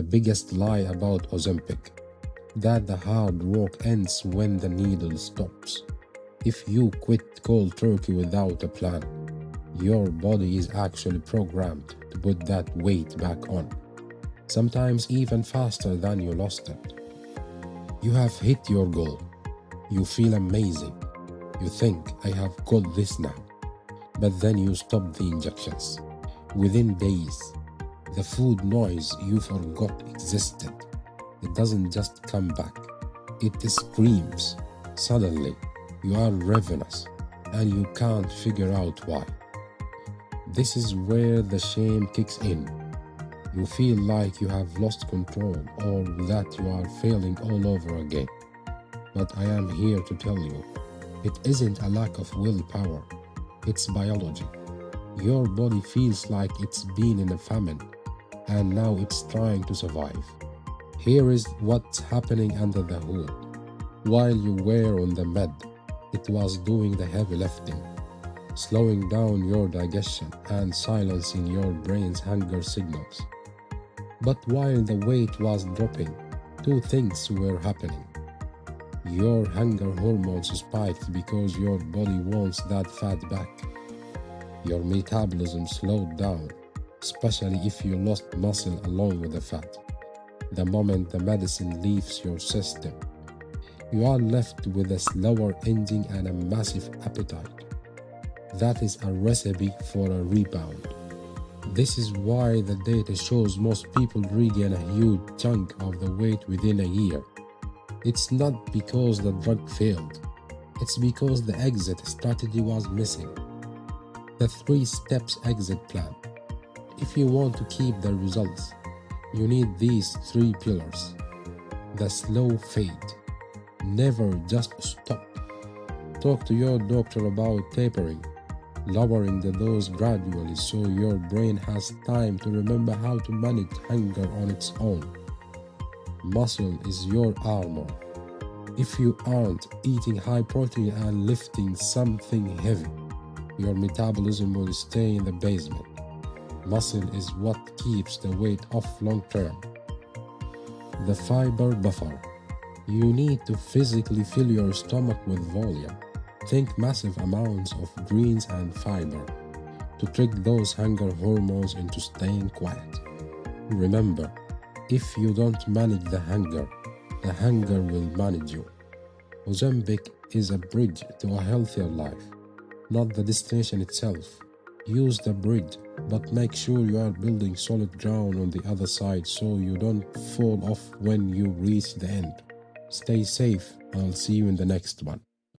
The biggest lie about Ozempic, that the hard work ends when the needle stops. If you quit cold turkey without a plan, your body is actually programmed to put that weight back on, sometimes even faster than you lost it. You have hit your goal. You feel amazing. You think, I have got this now. But then you stop the injections. Within days, the food noise you forgot existed. It doesn't just come back. It screams. Suddenly, you are ravenous and you can't figure out why. This is where the shame kicks in. You feel like you have lost control or that you are failing all over again. But I am here to tell you, it isn't a lack of willpower, it's biology. Your body feels like it's been in a famine and now it's trying to survive. Here is what's happening under the hood. While you were on the med, it was doing the heavy lifting, slowing down your digestion and silencing your brain's hunger signals. But while the weight was dropping, two things were happening. Your hunger hormones spiked because your body wants that fat back. Your metabolism slowed down, especially if you lost muscle along with the fat. The moment the medicine leaves your system, you are left with a slower engine and a massive appetite. That is a recipe for a rebound. This is why the data shows most people regain a huge chunk of the weight within a year. It's not because the drug failed. It's because the exit strategy was missing. The 3 steps exit plan. If you want to keep the results, you need these 3 pillars. The slow fade. Never just stop. Talk to your doctor about tapering, lowering the dose gradually so your brain has time to remember how to manage hunger on its own. Muscle is your armor. If you aren't eating high protein and lifting something heavy, your metabolism will stay in the basement. Muscle is what keeps the weight off long term. The fiber buffer. You need to physically fill your stomach with volume. Think massive amounts of greens and fiber to trick those hunger hormones into staying quiet. Remember, if you don't manage the hunger will manage you. Ozempic is a bridge to a healthier life, not the destination itself. Use the bridge, but make sure you are building solid ground on the other side so you don't fall off when you reach the end. Stay safe. I'll see you in the next one.